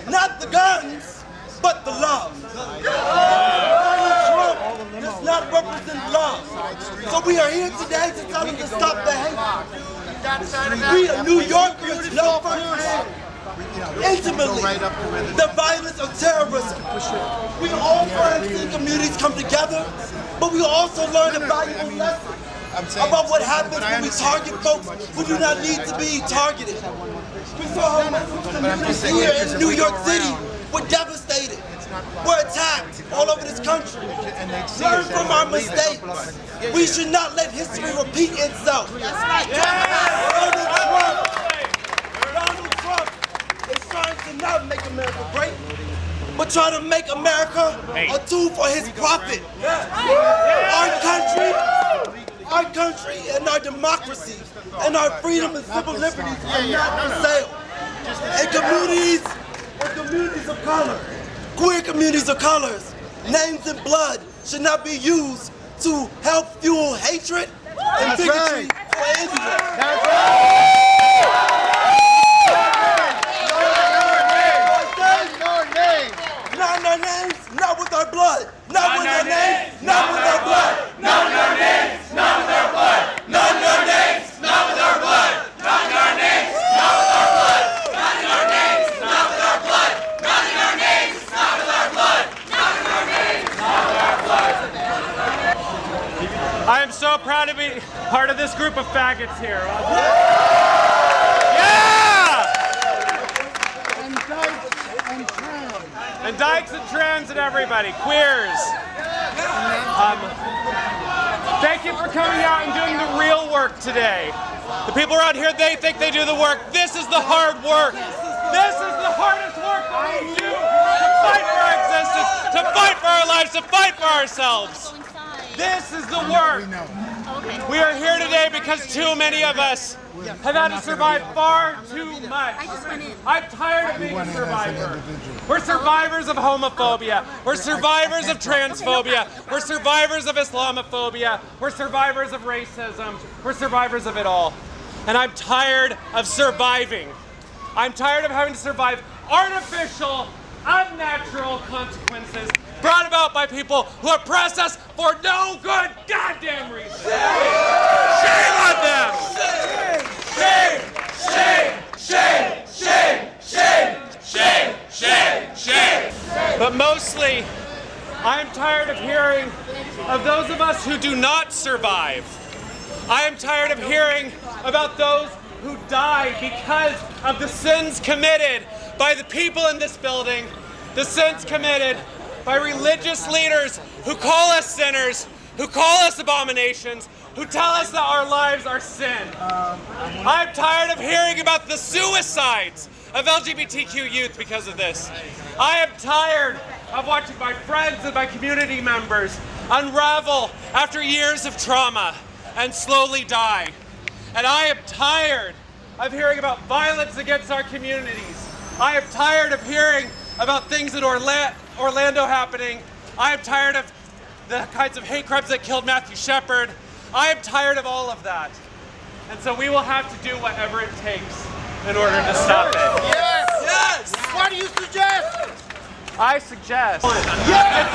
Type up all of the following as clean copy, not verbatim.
Not the guns, but the love. Donald Trump does not represent love. So we are here today to tell him to stop the hate. We New Yorkers know firsthand, intimately, the violence of terrorism. We all have seen communities come together, but we also learn a valuable lesson about what happens when we target folks who do not need to be targeted. We saw how Muslim communities here in New York City were devastated, were attacked all over this country. Learn from our mistakes. We should not let history repeat itself. Donald Trump is trying to not make America great, but trying to make America a tool for his profit. Our country and our democracy and our freedom and civil liberties are not for sale. And communities of color, queer communities of colors, names in blood should not be used to help fuel hatred and bigotry for anyone. Not in our names, not with our blood. Not with our names, not with our blood. Not in our names, not with our blood. Not in our names, not with our blood. Not in our names, not with our blood. Not in our names, not with our blood. Not in our names, not with our blood. Not in our names, not with our blood. I am so proud to be part of this group of faggots here. And dykes and trans and everybody, queers. Thank you for coming out and doing the real work today. The people around here, they think they do the work. This is the hard work. This is the hardest work that we do to fight for our existence, to fight for our lives, to fight for ourselves. This is the work. We are here today because too many of us have had to survive far too much. I'm tired of being a survivor. We're survivors of homophobia. We're survivors of transphobia. We're survivors of Islamophobia. We're survivors of racism. We're survivors of it all. And I'm tired of surviving. I'm tired of having to survive artificial, unnatural consequences brought about by people who oppress us for no good goddamn reason. Shame on them! Shame! Shame! Shame! Shame! Shame! Shame! Shame! Shame! But mostly, I am tired of hearing of those of us who do not survive. I am tired of hearing about those who die because of the sins committed by the people in this building, the sins committed by religious leaders who call us sinners, who call us abominations, who tell us that our lives are sin. I'm tired of hearing about the suicides of LGBTQ youth because of this. I am tired of watching my friends and my community members unravel after years of trauma and slowly die. And I am tired of hearing about violence against our communities. I am tired of hearing about things in Orlando happening. I am tired of the kinds of hate crimes that killed Matthew Shepard. I am tired of all of that. And so we will have to do whatever it takes in order to stop it. Yes! Yes! What do you suggest? I suggest to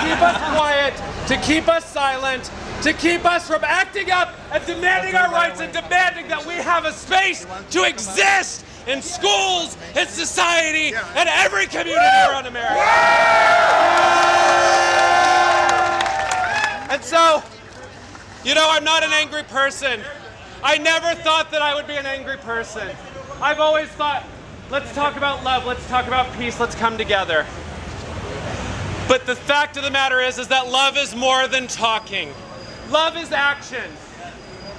keep us quiet, to keep us silent, to keep us from acting up and demanding our rights and demanding that we have a space to exist in schools, in society, and every community around America. And so, you know, I'm not an angry person. I never thought that I would be an angry person. I've always thought, let's talk about love, let's talk about peace, let's come together. But the fact of the matter is that love is more than talking. Love is action.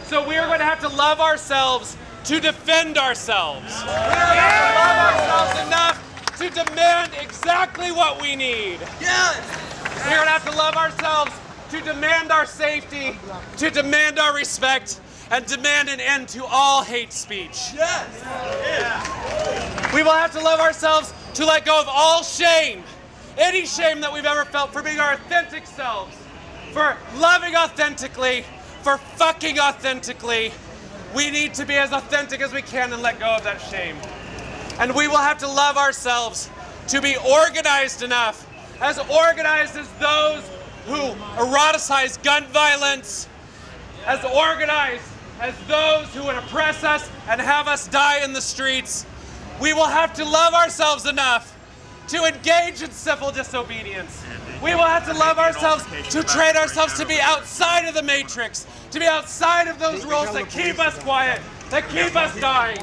So we are going to have to love ourselves to defend ourselves. We are going to have to love ourselves enough to demand exactly what we need. Yes! We are going to have to love ourselves to demand our safety, to demand our respect, and demand an end to all hate speech. Yes! Yeah. We will have to love ourselves to let go of all shame, any shame that we've ever felt for being our authentic selves, for loving authentically, for fucking authentically. We need to be as authentic as we can and let go of that shame. And we will have to love ourselves to be organized enough, as organized as those who eroticize gun violence, as organized as those who would oppress us and have us die in the streets. We will have to love ourselves enough to engage in civil disobedience. We will have to love ourselves to train ourselves to be outside of the matrix, to be outside of those rules that keep us quiet, that keep us dying.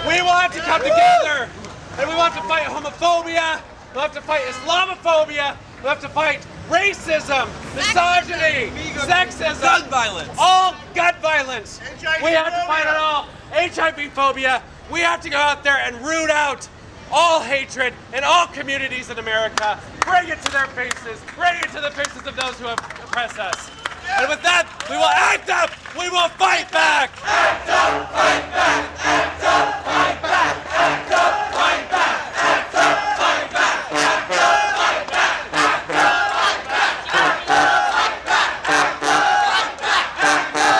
We will have to come together, and we will have to fight homophobia, we'll have to fight Islamophobia, we'll have to fight racism, misogyny, sexism, gun violence. all gun violence. We have to fight it all. HIV phobia. We have to go out there and root out all hatred in all communities in America. Bring it to their faces. Bring it to the faces of those who have oppressed us. And with that, we will act up. We will fight back. Act up, fight back.